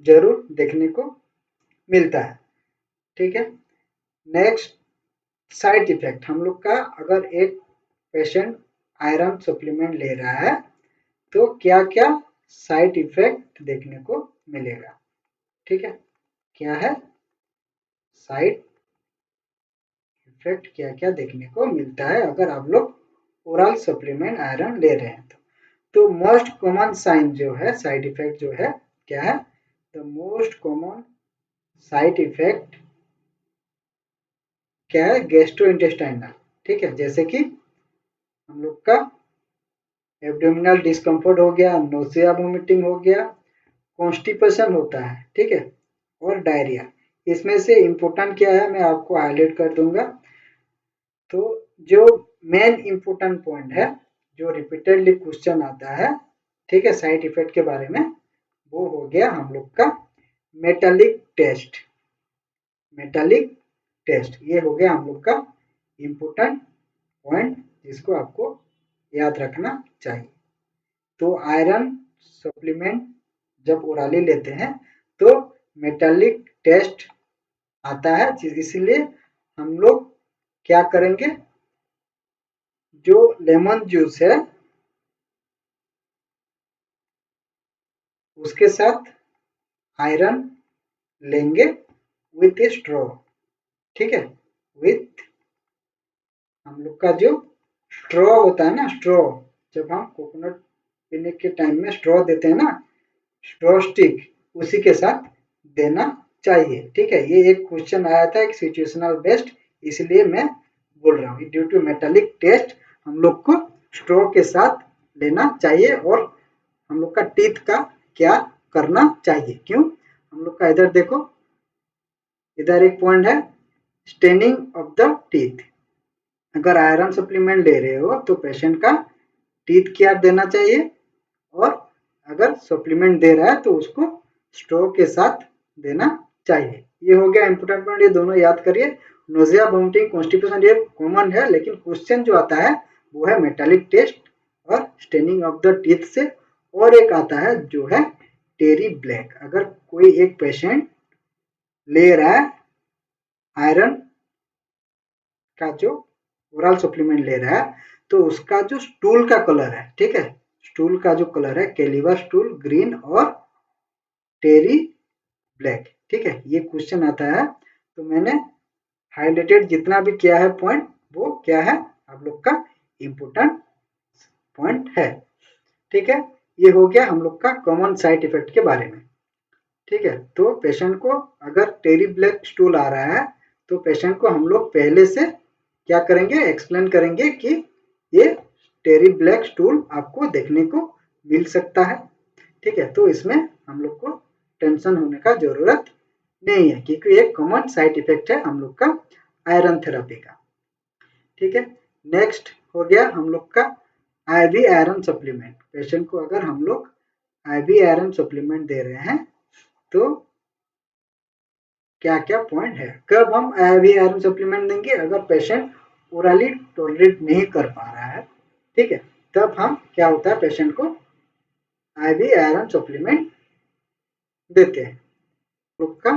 जरूर देखने को मिलता है। ठीक है, नेक्स्ट, साइड इफेक्ट। हम लोग का अगर एक पेशेंट आयरन सप्लीमेंट ले रहा है तो क्या क्या साइड इफेक्ट देखने को मिलेगा। ठीक है, क्या है साइड इफेक्ट, क्या क्या देखने को मिलता है अगर आप लोग ओरल सप्लीमेंट आयरन ले रहे हैं तो मोस्ट कॉमन साइन जो है, साइड इफेक्ट जो है, क्या है, the most common side effect क्या है, गैस्ट्रोइंटेस्टाइनल। ठीक है, जैसे कि हम लोग का एब्डोमिनल डिस्कम्फर्ट हो गया, नोसिया वोमिटिंग हो गया, कॉन्स्टिपेशन होता है। ठीक है, और डायरिया। इसमें से इम्पोर्टेंट क्या है मैं आपको हाईलाइट कर दूंगा। तो जो मेन इम्पोर्टेंट पॉइंट है जो रिपीटेडली क्वेश्चन आता है, ठीक है, साइड इफेक्ट के बारे में, वो हो गया हम लोग का मेटालिक टेस्ट, मेटालिक टेस्ट ये हो गया हम लोग का इम्पोर्टेंट पॉइंट जिसको आपको याद रखना चाहिए। तो आयरन सप्लीमेंट जब ओराली लेते हैं तो मेटालिक टेस्ट आता है, इसीलिए हम लोग क्या करेंगे, जो लेमन जूस है उसके साथ आयरन लेंगे विथ ए स्ट्रॉ, ठीक है, विथ हम लोग का जो स्ट्रॉ होता है ना, स्ट्रॉ, जब हम कोकोनट पीने के टाइम में स्ट्रॉ देते हैं ना, स्ट्रॉ स्टिक, उसी के साथ देना चाहिए, ठीक है। ये एक क्वेश्चन आया था एक सिचुएशनल बेस्ड, इसलिए मैं बोल रहा हूँ ड्यू टू मेटालिक टेस्ट हम लोग को स्ट्रॉ के साथ लेना चाहिए। और हम लोग का टीथ का क्या करना चाहिए, क्यों, हम लोग का इधर देखो, इधर एक पॉइंट है स्टेनिंग ऑफ द टीथ। अगर आयरन सप्लीमेंट ले रहे हो तो पेशेंट का टीथ केयर देना चाहिए, और अगर सप्लीमेंट दे रहा है तो उसको स्ट्रॉ के साथ देना चाहिए। ये हो गया इंपोर्टेंट पॉइंट, ये दोनों याद करिए। नोजिया, वोमिटिंग, कॉन्स्टिपेशन ये कॉमन है, लेकिन क्वेश्चन जो आता है वो है मेटालिक टेस्ट और स्टेनिंग ऑफ द टीथ से। और एक आता है जो है टेरी ब्लैक। अगर कोई एक पेशेंट ले रहा है आयरन का जो ओरल सप्लीमेंट ले रहा है, तो उसका जो स्टूल का कलर है, ठीक है, स्टूल का जो कलर है कैलिवर स्टूल ग्रीन और टेरी ब्लैक, ठीक है, ये क्वेश्चन आता है। तो मैंने हाईलाइटेड जितना भी किया है पॉइंट, वो क्या है आप लोग का इम्पोर्टेंट पॉइंट है, ठीक है। ये हो गया हम लोग का कॉमन साइड इफेक्ट के बारे में, ठीक है। तो पेशेंट को अगर टेरी ब्लैक स्टूल आ रहा है तो पेशेंट को हम लोग पहले से क्या करेंगे, एक्सप्लेन करेंगे कि ये टेरी ब्लैक स्टूल आपको देखने को मिल सकता है, ठीक है। तो इसमें हम लोग को टेंशन होने का जरूरत नहीं है, क्योंकि एक कॉमन साइड इफेक्ट है हम लोग का आयरन थेरेपी का, ठीक है। नेक्स्ट हो गया हम लोग का आईवी आयरन सप्लीमेंट। पेशेंट को अगर हम लोग आईवी आयरन सप्लीमेंट दे रहे हैं तो क्या क्या पॉइंट है। कब हम आईवी आयरन सप्लीमेंट देंगे, अगर पेशेंट ओरली टॉलरेट नहीं कर पा रहा है, ठीक है, तब हम क्या होता है पेशेंट को आईवी आयरन सप्लीमेंट देते हैं। का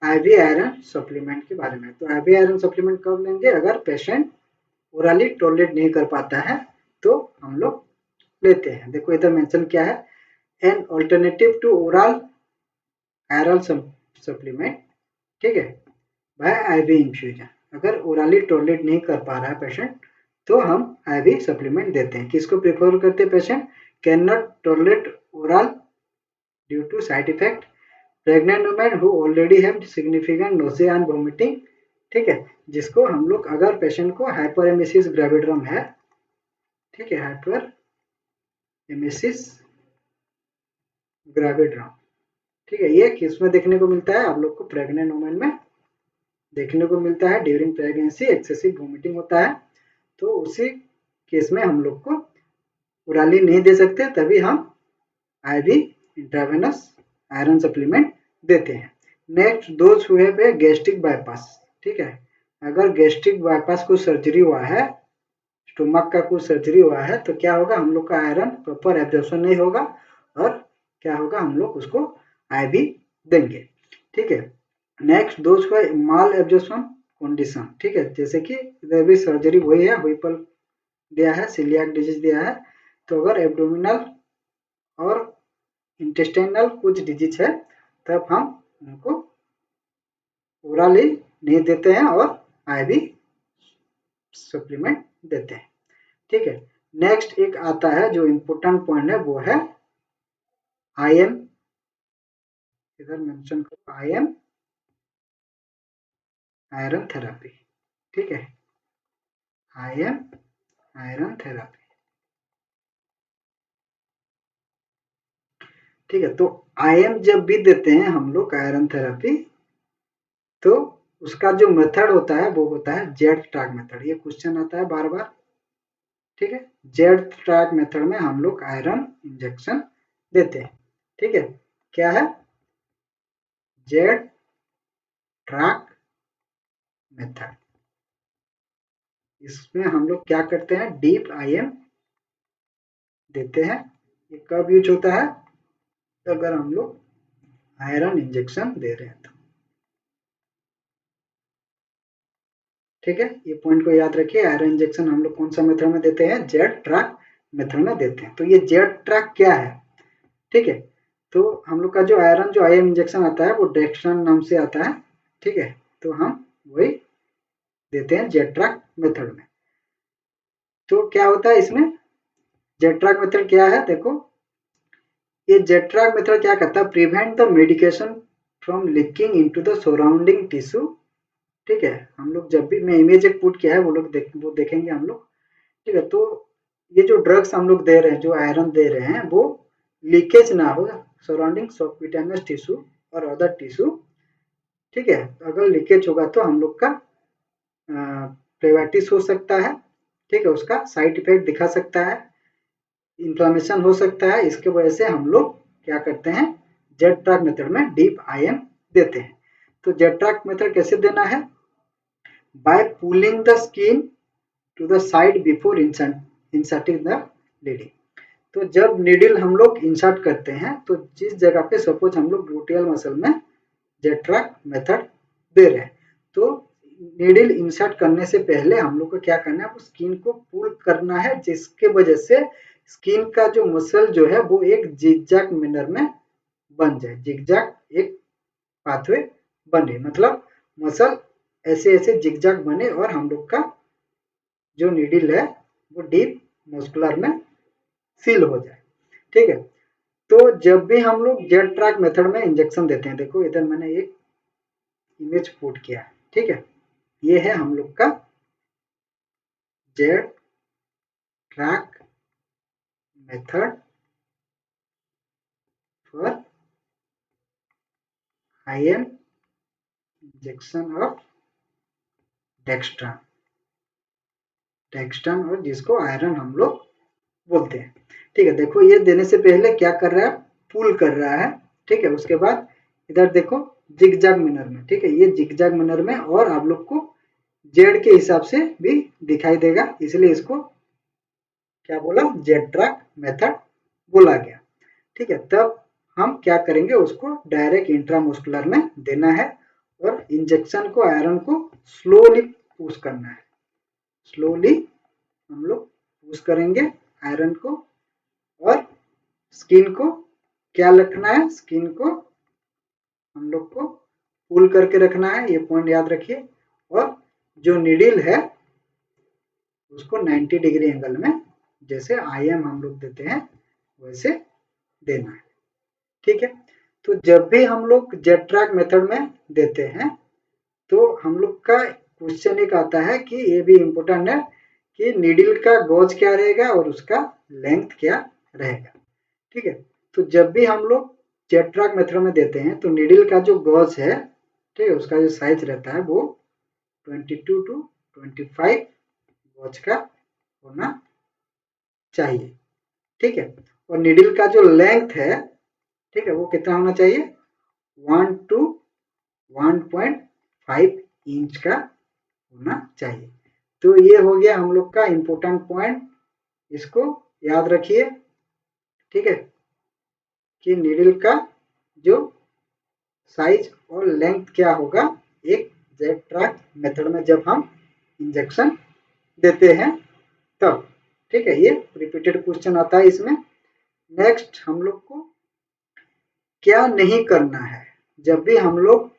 आईवी आयरन सप्लीमेंट के बारे में, तो आईवी आयरन सप्लीमेंट कब लेंगे, अगर पेशेंट ओरली टॉलरेट नहीं कर पाता है तो हम लोग लेते हैं। देखो इधर मेंशन क्या है, an alternative to oral iron supplement, ठीक है, बाय आईवी इन्फ्यूजन। अगर ओरली टॉलरेट नहीं कर पा रहा है पेशेंट तो हम आईवी सप्लीमेंट देते हैं। किसको प्रेफर करते हैं, patient can not tolerate oral due to side effect, pregnant women who already have significant nausea and vomiting, ठीक है, जिसको हम लोग अगर पेशेंट को हाइपरेमेसिस ग्रेविड्रम है, ठीक है, हाइपरेमेसिस ग्रेविड्रम, ठीक है, ये किस में देखने को मिलता है, आप लोग को प्रेग्नेंट वुमेन में देखने को मिलता है। ड्यूरिंग प्रेगनेंसी एक्सेसिव वोमिटिंग होता है, तो उसी केस में हम लोग को ओरली नहीं दे सकते, तभी हम आईवी इंट्रावेनस आयरन सप्लीमेंट देते हैं। नेक्स्ट दोज हुए पे गैस्ट्रिक बाईपास, ठीक है, अगर गैस्ट्रिक बाईपास को सर्जरी हुआ है, स्टोमक का कुछ सर्जरी हुआ है, तो क्या होगा, हम लोग का आयरन प्रॉपर एब्जॉर्प्शन नहीं होगा, और क्या होगा, हम लोग उसको आईवी देंगे, ठीक है। नेक्स्ट दोज हुआ माल एब्जॉर्प्शन कंडीशन, ठीक है, जैसे कि इधर भी सर्जरी हुई है, व्हिपल दिया है, सीलियाक डिजीज दिया है, तो अगर एब्डोमिनल और इंटेस्टाइनल कुछ डिजीज है तब हम उनको ओरली नहीं देते हैं और आईवी सप्लीमेंट देते हैं, ठीक है। नेक्स्ट एक आता है जो इम्पोर्टेंट पॉइंट है, वो है आईएम, इधर मेंशन करो आईएम आयरन थेरेपी, ठीक है, आईएम आयरन थेरेपी, ठीक है। तो आईएम जब भी देते हैं हम लोग आयरन थेरेपी, तो उसका जो मेथड होता है वो होता है जेड ट्रैक मेथड। ये क्वेश्चन आता है बार बार, ठीक है, जेड ट्रैक मेथड में हम लोग आयरन इंजेक्शन देते हैं, ठीक है। क्या है, जेड ट्रैक मेथड। इसमें हम लोग क्या करते हैं, डीप आईएम देते हैं। ये कब यूज होता है, अगर हम लोग आयरन इंजेक्शन दे रहे हैं तो। ठीक है, ये पॉइंट को याद रखिए। आयरन इंजेक्शन हम लोग कौन सा मेथड में देते हैं, जेड ट्रैक मेथड में देते हैं। तो ये जेड ट्रैक क्या है, ठीक है। तो हम लोग का जो आयरन जो आईएम इंजेक्शन आता है वो डेक्स्ट्रन नाम से आता है, ठीक है। तो हम वही देते हैं जेड ट्रैक मेथड में। तो क्या होता है इसमें, जेड ट्रैक मेथड क्या है, देखो ये जेड ट्रैक मेथड क्या करता है, prevent the medication from leaking into the surrounding tissue. ठीक है, हम लोग जब भी, मैं इमेज एक पुट किया है, वो देखेंगे हम लोग। ठीक है, तो ये जो ड्रग्स हम लोग दे रहे हैं, जो आयरन दे रहे हैं, वो लीकेज ना हो सराउंडिंग सबक्यूटेनियस टिश्यू और अदर टिश्यू। ठीक है, अगर लीकेज होगा तो हम लोग का प्लेवाइटिस हो सकता है। ठीक है, उसका साइड इफेक्ट दिखा सकता है, इन्फ्लामेशन हो सकता है। इसके वजह से हम लोग क्या करते हैं, जेड ट्रैक मेथड में डीप आईएम देते हैं। तो जेड ट्रैक मेथड कैसे देना है, by pulling the skin to the side before inserting the needle. तो जब नीडल हम लोग इंसर्ट करते हैं, तो जिस जगह पे सपोज हम लोग ग्लूटियल मसल में जेड ट्रैक मेथड दे रहे हैं, तो नीडल इंसर्ट करने से पहले हम लोग को क्या करना है, स्किन को पुल करना है, जिसके वजह से स्किन का जो मसल जो है वो एक जिगजैग मैनर में बन जाए, जिगजैग एक पाथवे बने, मतलब मसल ऐसे ऐसे जिगजैग बने और हम लोग का जो नीडल है वो डीप मस्कुलर में सील हो जाए। ठीक है, तो जब भी हम लोग जेड ट्रैक मेथड में इंजेक्शन देते हैं, देखो इधर मैंने एक इमेज पुट किया है। ठीक है, ये है हम लोग का Z track method for IM injection of dextra dextran, और जिसको आयरन हम लोग बोलते हैं। ठीक है, देखो ये देने से पहले क्या कर रहा है, पुल कर रहा है। ठीक है, उसके बाद इधर देखो जिगजैग मैनर में। ठीक है, ये जिगजैग मैनर में, और आप लोग को जेड के हिसाब से भी दिखाई देगा, इसलिए इसको क्या बोला, जेड ट्रैक मेथड बोला गया। ठीक है, तब हम क्या करेंगे, उसको डायरेक्ट इंट्रामस्कुलर में देना है, और इंजेक्शन को, आयरन को स्लोली पुश करना है। स्लोली हम लोग पुश करेंगे आयरन को, और स्किन को क्या रखना है, स्किन को हम लोग को पुल करके रखना है, ये पॉइंट याद रखिए। और जो नीडल है उसको 90 डिग्री एंगल में, जैसे आईएम हम लोग देते हैं वैसे देना है। ठीक है, तो जब भी हम लोग जेड ट्रैक मेथड में देते हैं, तो हम लोग का क्वेश्चन एक आता है कि ये भी इम्पोर्टेंट है कि नीडल का गॉज क्या रहेगा और उसका लेंथ क्या रहेगा। ठीक है, तो जब भी हम लोग जेड ट्रैक मेथड में देते हैं, तो नीडल का जो गॉज है, ठीक है, उसका जो साइज रहता है वो 22 टू 25 गॉज का होना चाहिए। ठीक है, और नीडल का जो लेंथ है, ठीक है, वो कितना होना चाहिए, 1 टू 1.5 इंच का होना चाहिए। तो ये हो गया हम लोग का इम्पोर्टेंट पॉइंट, इसको याद रखिए। ठीक है, कि नीडल का जो साइज और लेंथ क्या होगा एक जेड ट्रैक मेथड में जब हम इंजेक्शन देते हैं तब। ठीक है, ये रिपीटेड क्वेश्चन आता है इसमें। नेक्स्ट हम लोग को क्या नहीं करना है जब भी हम लोग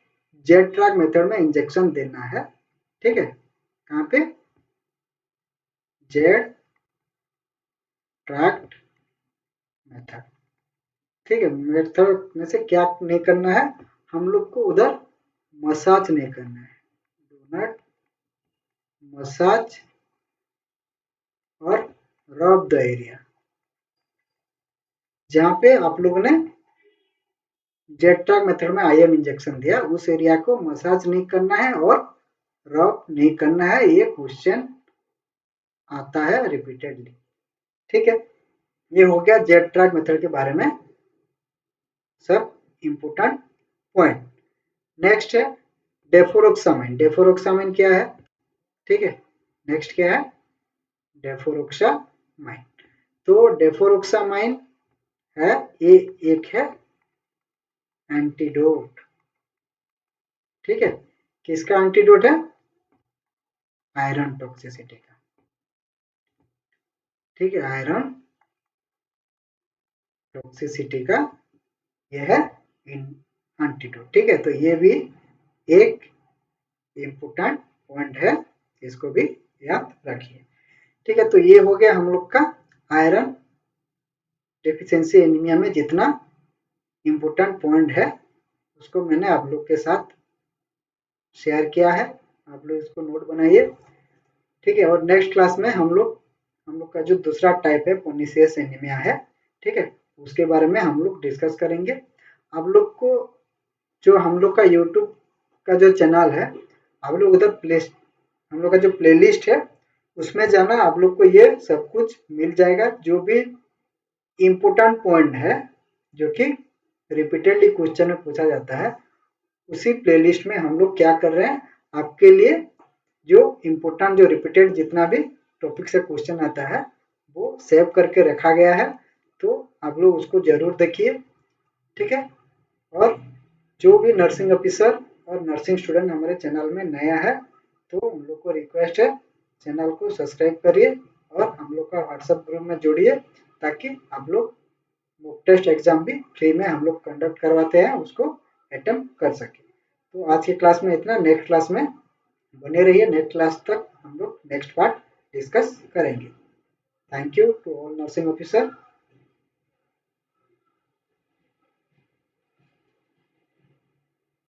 जेड ट्रैक मेथड में इंजेक्शन देना है। ठीक है, कहाँ पे, जेड ट्रैक मेथड। ठीक है, मेथड में से क्या नहीं करना है, हम लोग को उधर मसाज नहीं करना है, डू नॉट मसाज और रब द एरिया। जहाँ पे आप लोगों ने जेड ट्रैक मेथड में आईएम इंजेक्शन दिया, उस एरिया को मसाज नहीं करना है और रब नहीं करना है, ये क्वेश्चन आता है रिपीटेडली। ठीक है, ये हो गया जेड ट्रैक मेथड के बारे में सब इम्पोर्टेंट पॉइंट। नेक्स्ट है डेफोरोक्सामाइन। डेफोरोक्सामाइन क्या है? ठीक है, नेक्स्ट क्या है? डेफोरोक्सामाइन। तो डेफोरोक्सामाइन है, ये एक है एंटीडोट। ठीक है, किसका एंटीडोट है? आयरन टॉक्सिसिटी का। ठीक है, आयरन टॉक्सिसिटी का यह है एंटीडोट। ठीक है, तो ये भी एक इम्पोर्टेंट पॉइंट है, इसको भी याद रखिए। ठीक है, तो ये हो गया हम लोग का आयरन डेफिशिएंसी एनीमिया में जितना इम्पोर्टेंट पॉइंट है उसको मैंने आप लोग के साथ शेयर किया है। आप लोग इसको नोट बनाइए। ठीक है, और नेक्स्ट क्लास में हम लोग का जो दूसरा टाइप है पर्नीशियस एनीमिया है, ठीक है, उसके बारे में हम लोग डिस्कस करेंगे। आप लोग को जो हम लोग का यूट्यूब का जो चैनल है, आप लोग उधर हम लोग का जो प्लेलिस्ट है उसमें जाना, आप लोग को ये सब कुछ मिल जाएगा। जो भी इम्पोर्टेंट पॉइंट है जो कि रिपीटेडली क्वेश्चन में पूछा जाता है, उसी प्लेलिस्ट में हम लोग क्या कर रहे हैं, आपके लिए जो इम्पोर्टेंट जो रिपीटेड जितना भी टॉपिक से क्वेश्चन आता है वो सेव करके रखा गया है। तो आप लोग उसको जरूर देखिए। ठीक है, और जो भी नर्सिंग ऑफिसर और नर्सिंग स्टूडेंट हमारे चैनल में नया है तो उन लोग को रिक्वेस्ट है चैनल को सब्सक्राइब करिए और हम लोग का व्हाट्सएप ग्रुप में जोड़िए, ताकि आप लोग मॉक टेस्ट एग्जाम भी फ्री में हम लोग कंडक्ट करवाते हैं, उसको अटेम्प्ट कर सके। तो आज की क्लास में इतना। नेक्स्ट क्लास में बने रहिए, नेक्स्ट क्लास तक हम लोग नेक्स्ट पार्ट डिस्कस करेंगे। Thank you to all nursing officer.